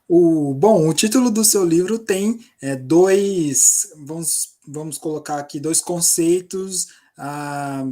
Bom, o título do seu livro tem dois, vamos colocar aqui, dois conceitos ah,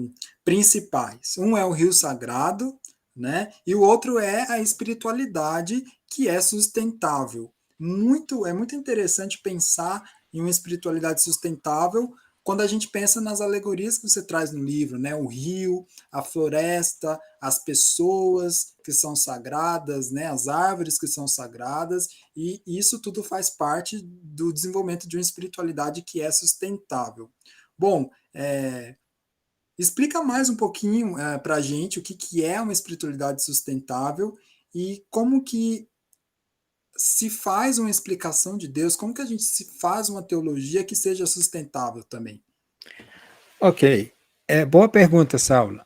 principais. Um é o rio sagrado, né? E o outro é a espiritualidade que é sustentável. É muito interessante pensar em uma espiritualidade sustentável quando a gente pensa nas alegorias que você traz no livro, né? O rio, a floresta, as pessoas que são sagradas, né? As árvores que são sagradas, e isso tudo faz parte do desenvolvimento de uma espiritualidade que é sustentável. Bom, explica mais um pouquinho para a gente o que, que é uma espiritualidade sustentável e como que se faz uma explicação de Deus, como que a gente se faz uma teologia que seja sustentável também. Ok. Boa pergunta, Saulo.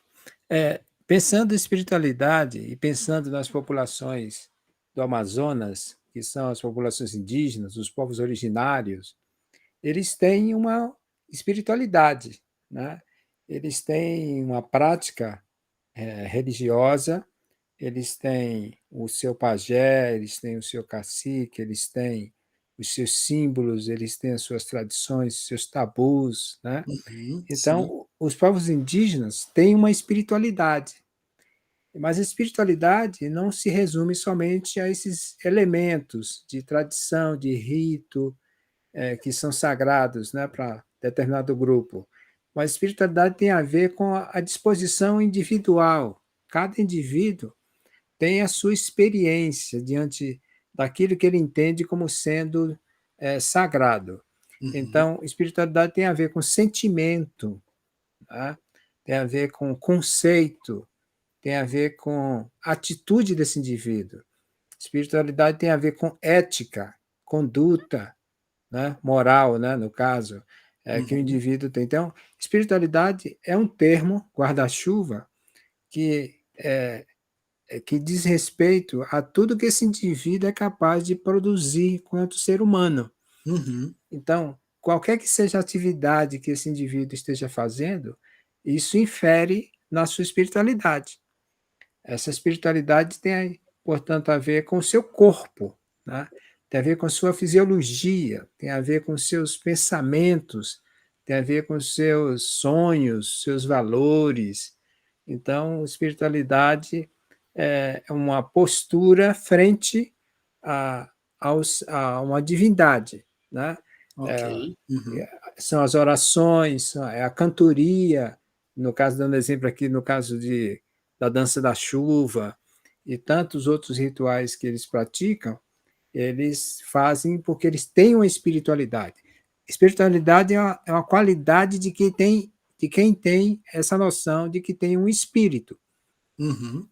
Pensando em espiritualidade e pensando nas populações do Amazonas, que são as populações indígenas, os povos originários, eles têm uma espiritualidade, né? Eles têm uma prática religiosa, eles têm o seu pajé, eles têm o seu cacique, eles têm os seus símbolos, eles têm as suas tradições, seus tabus, né? Uhum, sim. Então, os povos indígenas têm uma espiritualidade, mas a espiritualidade não se resume somente a esses elementos de tradição, de rito, que são sagrados, né, para determinado grupo. Mas a espiritualidade tem a ver com a disposição individual. Cada indivíduo tem a sua experiência diante daquilo que ele entende como sendo sagrado. Uhum, Então, espiritualidade tem a ver com sentimento, tá? Tem a ver com conceito, tem a ver com atitude desse indivíduo. Espiritualidade tem a ver com ética, conduta, né? Moral, né? No caso, que o uhum, indivíduo tem. Então, espiritualidade é um termo guarda-chuva que, que diz respeito a tudo que esse indivíduo é capaz de produzir quanto ser humano. uhum, Então, qualquer que seja a atividade que esse indivíduo esteja fazendo, isso infere na sua espiritualidade. Essa espiritualidade tem, portanto, a ver com o seu corpo, né? Tem a ver com a sua fisiologia, tem a ver com seus pensamentos, tem a ver com seus sonhos, seus valores. Então, espiritualidade é uma postura frente a, a uma divindade, né? ok. É, Uhum, são as orações, é a cantoria, no caso, dando exemplo aqui, no caso da dança da chuva e tantos outros rituais que eles praticam, eles fazem porque eles têm uma espiritualidade. Espiritualidade é uma qualidade de quem tem essa noção de que tem um espírito. uhum,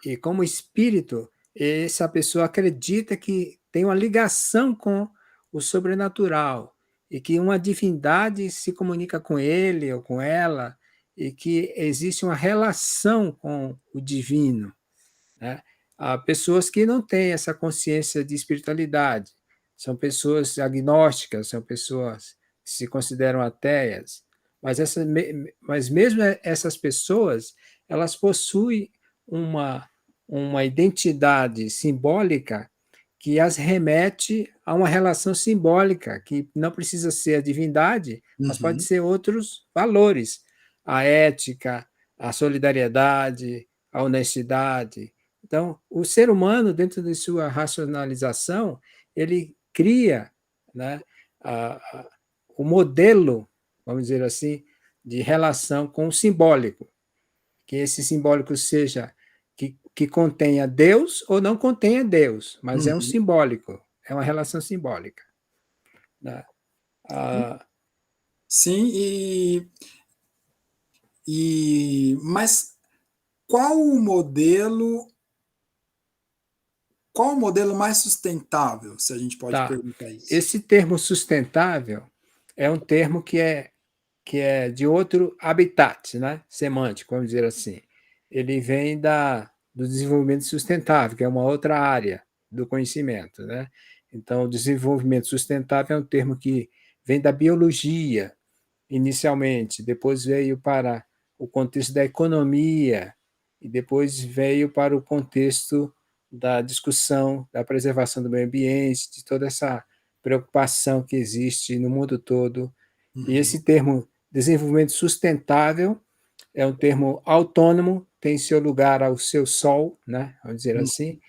E como espírito, essa pessoa acredita que tem uma ligação com o sobrenatural e que uma divindade se comunica com ele ou com ela e que existe uma relação com o divino, né? Há pessoas que não têm essa consciência de espiritualidade, são pessoas agnósticas, são pessoas que se consideram ateias, mas mesmo essas pessoas, elas possuem uma, uma identidade simbólica que as remete a uma relação simbólica, que não precisa ser a divindade, mas pode uhum, ser outros valores, a ética, a solidariedade, a honestidade. Então, o ser humano, dentro de sua racionalização, ele cria, né, o modelo, vamos dizer assim, de relação com o simbólico, que esse simbólico seja que contenha Deus ou não contenha Deus, mas é um uhum. simbólico, é uma relação simbólica. Né? Ah, Sim, mas qual o modelo, qual o modelo mais sustentável, se a gente pode tá. perguntar isso? Esse termo sustentável é um termo que é de outro habitat, né? Semântico, vamos dizer assim. Ele vem do desenvolvimento sustentável, que é uma outra área do conhecimento, né? Então, o desenvolvimento sustentável é um termo que vem da biologia, inicialmente, depois veio para o contexto da economia, e depois veio para o contexto da discussão da preservação do meio ambiente, de toda essa preocupação que existe no mundo todo. E Uhum. esse termo desenvolvimento sustentável é um termo autônomo, tem seu lugar ao seu sol, né, vamos dizer Uhum. assim,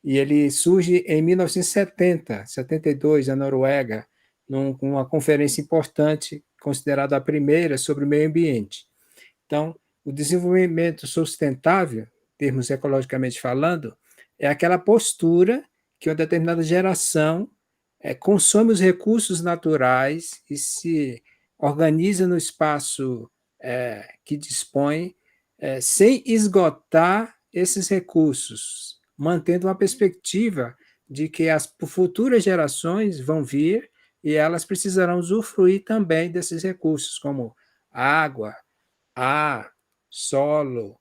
e ele surge em 1970, 72, na Noruega, numa conferência importante, considerada a primeira sobre o meio ambiente. Então, o desenvolvimento sustentável, termos ecologicamente falando, é aquela postura que uma determinada geração consome os recursos naturais e se organiza no espaço que dispõe, sem esgotar esses recursos, mantendo uma perspectiva de que as futuras gerações vão vir e elas precisarão usufruir também desses recursos, como água, ar, solo,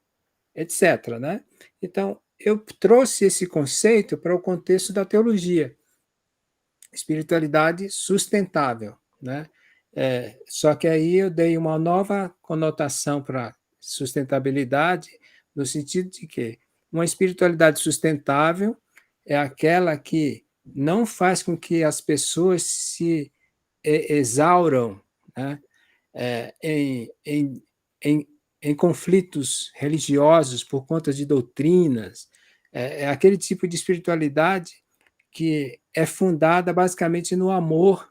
etc., né? Então, eu trouxe esse conceito para o contexto da teologia, espiritualidade sustentável, né? Só que aí eu dei uma nova conotação para sustentabilidade, no sentido de que uma espiritualidade sustentável é aquela que não faz com que as pessoas se exauram, né? Em, em conflitos religiosos por conta de doutrinas. É aquele tipo de espiritualidade que é fundada basicamente no amor,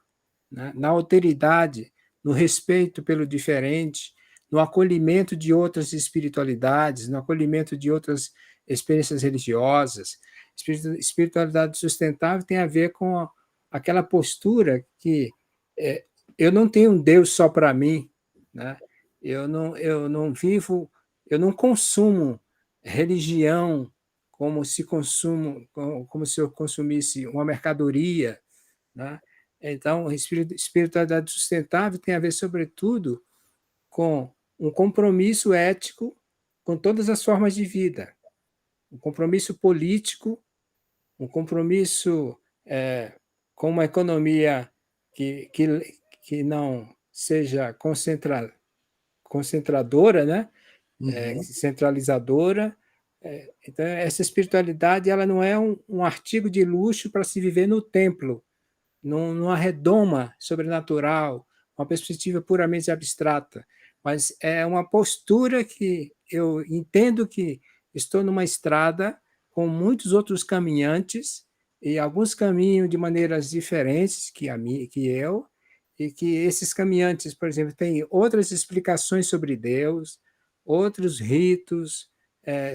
né? Na alteridade, no respeito pelo diferente, no acolhimento de outras espiritualidades, no acolhimento de outras experiências religiosas. Espiritualidade sustentável tem a ver com aquela postura que é, eu não tenho um Deus só para mim, né? Eu não vivo, eu não consumo religião como se eu consumisse uma mercadoria, né? Então, espiritualidade sustentável tem a ver, sobretudo, com um compromisso ético com todas as formas de vida, um compromisso político, um compromisso com uma economia que não seja concentradora, né? Uhum. Centralizadora. Então, essa espiritualidade ela não é um artigo de luxo para se viver no templo, numa redoma sobrenatural, uma perspectiva puramente abstrata, mas é uma postura que eu entendo que estou numa estrada com muitos outros caminhantes e alguns caminham de maneiras diferentes que eu, e que esses caminhantes, por exemplo, têm outras explicações sobre Deus, outros ritos,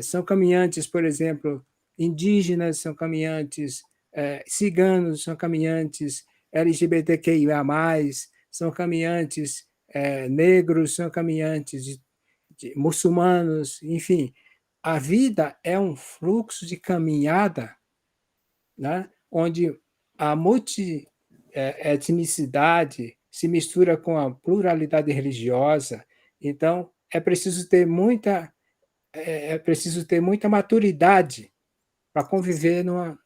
são caminhantes, por exemplo, indígenas, são caminhantes ciganos, são caminhantes LGBTQIA+, são caminhantes negros, são caminhantes de muçulmanos, enfim. A vida é um fluxo de caminhada, né, onde a multietnicidade se mistura com a pluralidade religiosa. Então, é preciso ter muita maturidade para conviver num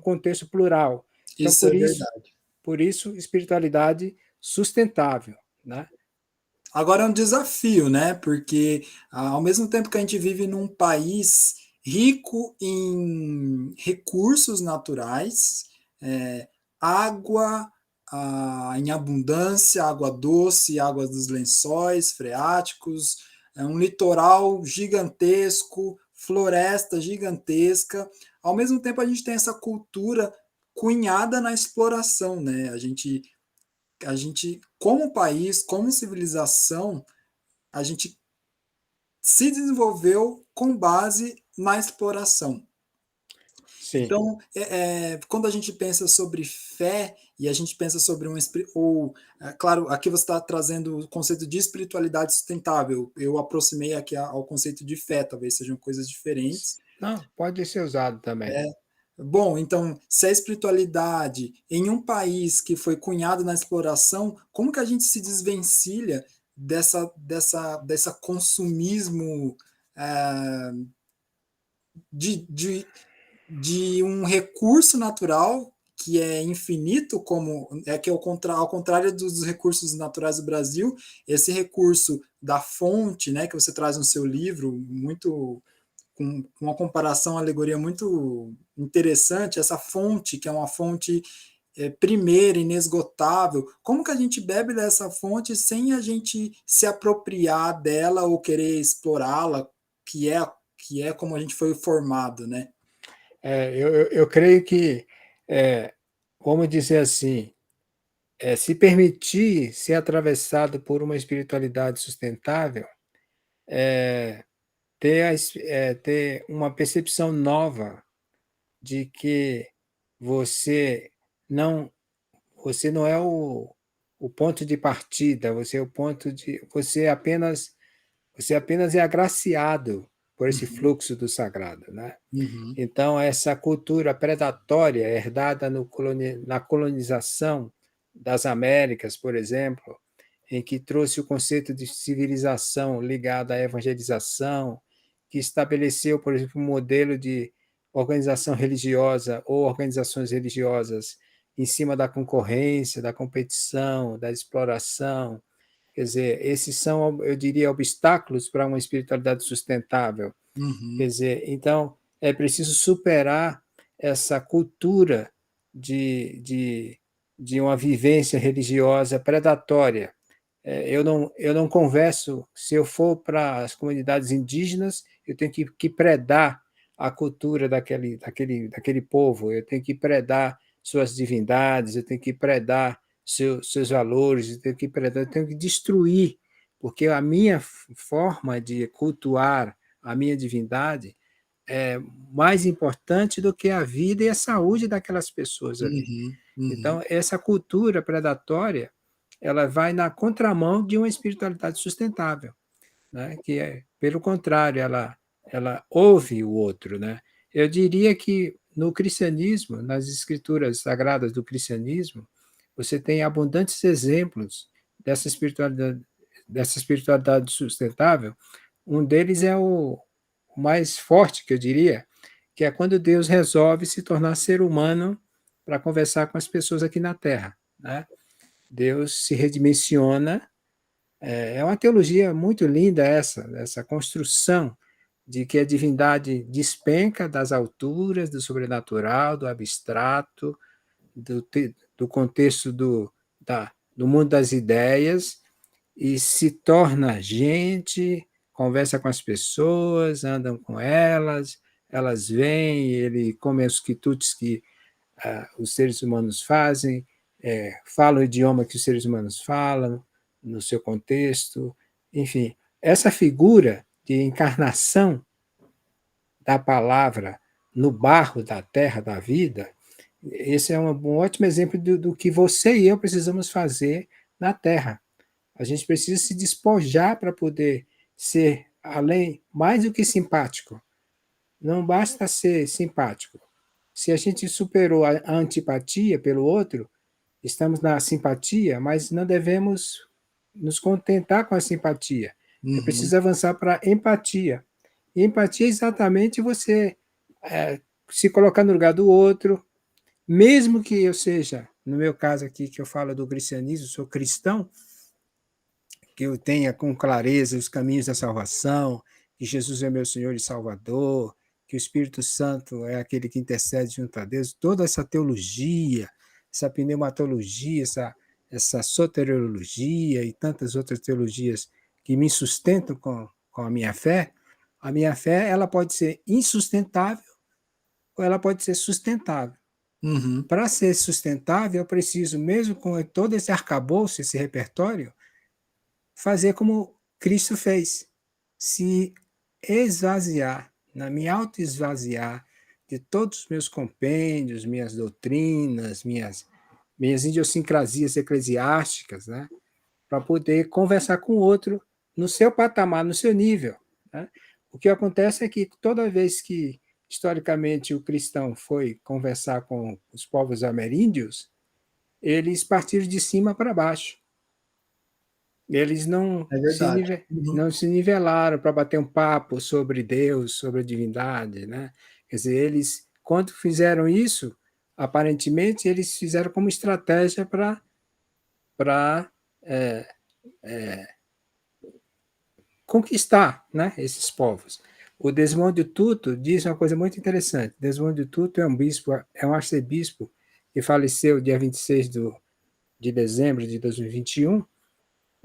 contexto plural. Então, Isso é verdade. por isso, espiritualidade sustentável, né? Agora é um desafio, né? Porque ao mesmo tempo que a gente vive num país rico em recursos naturais, água em abundância, água doce, água dos lençóis freáticos, um litoral gigantesco, floresta gigantesca. Ao mesmo tempo, a gente tem essa cultura cunhada na exploração, né? A gente, como país, como civilização, a gente se desenvolveu com base na exploração. Sim. Então, quando a gente pensa sobre fé e a gente pensa sobre ou, claro, aqui você está trazendo o conceito de espiritualidade sustentável. Eu aproximei aqui ao conceito de fé, talvez sejam coisas diferentes. Não, pode ser usado também. Bom, então, se a espiritualidade em um país que foi cunhado na exploração, como que a gente se desvencilha dessa consumismo de, de, de um recurso natural que é infinito, como que é ao contrário dos recursos naturais do Brasil, esse recurso da fonte, né, que você traz no seu livro, muito com uma comparação, uma alegoria muito interessante, essa fonte, que é uma fonte primeira, inesgotável, como que a gente bebe dessa fonte sem a gente se apropriar dela ou querer explorá-la, que é como a gente foi formado, né? Eu creio que, vamos dizer assim, se permitir ser atravessado por uma espiritualidade sustentável, ter uma percepção nova de que você não você não é o ponto de partida, você apenas é agraciado por esse Uhum, fluxo do sagrado, né? uhum, Então, essa cultura predatória herdada na colonização das Américas, por exemplo, em que trouxe o conceito de civilização ligado à evangelização, que estabeleceu, por exemplo, um modelo de organização religiosa ou organizações religiosas em cima da concorrência, da competição, da exploração. Quer dizer, esses são, eu diria, obstáculos para uma espiritualidade sustentável. Quer uhum, dizer, então é preciso superar essa cultura de, de, de uma vivência religiosa predatória. Eu não converso, se eu for para as comunidades indígenas, eu tenho que predar a cultura daquele povo, eu tenho que predar suas divindades, eu tenho que predar seus valores, eu tenho que destruir, porque a minha forma de cultuar a minha divindade é mais importante do que a vida e a saúde daquelas pessoas ali. uhum, uhum, Então, essa cultura predatória, ela vai na contramão de uma espiritualidade sustentável, né? Que é, pelo contrário, ela ouve o outro, né? Eu diria que no cristianismo, nas escrituras sagradas do cristianismo, você tem abundantes exemplos dessa espiritualidade sustentável. Um deles é o mais forte, que eu diria, que é quando Deus resolve se tornar ser humano para conversar com as pessoas aqui na Terra, né? Deus se redimensiona. É uma teologia muito linda essa construção de que a divindade despenca das alturas, do sobrenatural, do abstrato, do contexto do mundo das ideias e se torna gente, conversa com as pessoas, andam com elas, elas vêm, ele come os quitutes que os seres humanos fazem, fala o idioma que os seres humanos falam, no seu contexto, enfim. Essa figura de encarnação da palavra no barro da terra da vida, esse é um ótimo exemplo do que você e eu precisamos fazer na terra. A gente precisa se despojar para poder ser além, mais do que simpático. Não basta ser simpático. Se a gente superou a antipatia pelo outro, estamos na simpatia, mas não devemos nos contentar com a simpatia. É uhum, preciso avançar para a empatia. E empatia é exatamente você se colocar no lugar do outro, mesmo que eu seja, no meu caso aqui, que eu falo do cristianismo, sou cristão, que eu tenha com clareza os caminhos da salvação, que Jesus é meu Senhor e Salvador, que o Espírito Santo é aquele que intercede junto a Deus, toda essa teologia, essa pneumatologia, essa soteriologia e tantas outras teologias que me sustentam com a minha fé ela pode ser insustentável ou ela pode ser sustentável. uhum, Para ser sustentável, eu preciso, mesmo com todo esse arcabouço, esse repertório, fazer como Cristo fez, se esvaziar, me auto-esvaziar de todos os meus compêndios, minhas doutrinas, minhas idiosincrasias eclesiásticas, né? Para poder conversar com o outro no seu patamar, no seu nível. Né? O que acontece é que toda vez que, historicamente, o cristão foi conversar com os povos ameríndios, eles partiram de cima para baixo. Eles é verdade. Uhum, não se nivelaram para bater um papo sobre Deus, sobre a divindade, né? Quer dizer, eles, quando fizeram isso, aparentemente, eles fizeram como estratégia para conquistar, né, esses povos. O Desmond Tutu diz uma coisa muito interessante. Desmond Tutu é um bispo, é um arcebispo que faleceu dia 26 de dezembro de 2021,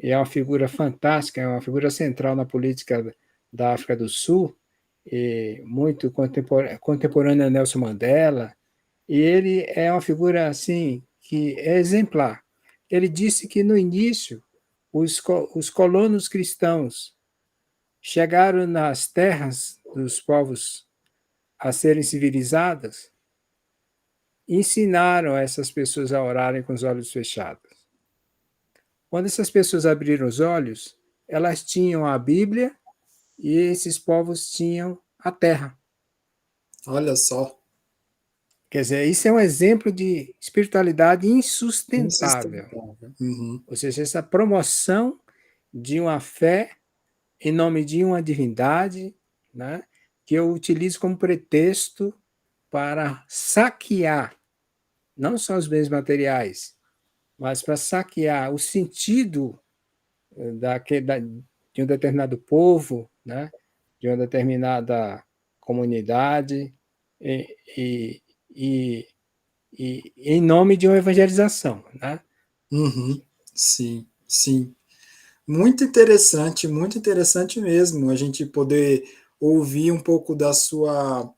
e é uma figura fantástica, é uma figura central na política da África do Sul, e muito contemporânea a Nelson Mandela, e ele é uma figura assim que é exemplar. Ele disse que no início os colonos cristãos chegaram nas terras dos povos a serem civilizadas, ensinaram essas pessoas a orarem com os olhos fechados. Quando essas pessoas abriram os olhos, elas tinham a Bíblia e esses povos tinham a terra. Olha só. Quer dizer, isso é um exemplo de espiritualidade insustentável. Uhum. Ou seja, essa promoção de uma fé em nome de uma divindade, né, que eu utilizo como pretexto para saquear não só os bens materiais, mas para saquear o sentido de um determinado povo, né, de uma determinada comunidade, e, e, e, e em nome de uma evangelização. Né? Uhum. Sim, sim. Muito interessante mesmo a gente poder ouvir um pouco da sua,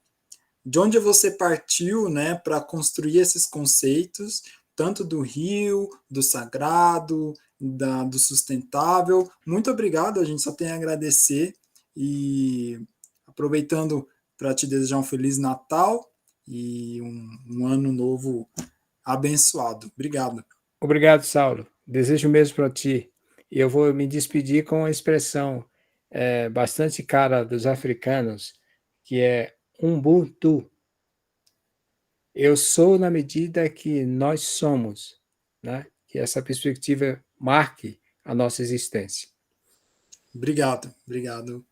de onde você partiu, né, para construir esses conceitos, tanto do rio, do sagrado, do sustentável. Muito obrigado, a gente só tem a agradecer e aproveitando para te desejar um Feliz Natal e um ano novo abençoado. Obrigado. Obrigado, Saulo. Desejo o mesmo para ti. E eu vou me despedir com uma expressão bastante cara dos africanos, que é Ubuntu. Eu sou na medida que nós somos, né? Que essa perspectiva marque a nossa existência. Obrigado, obrigado.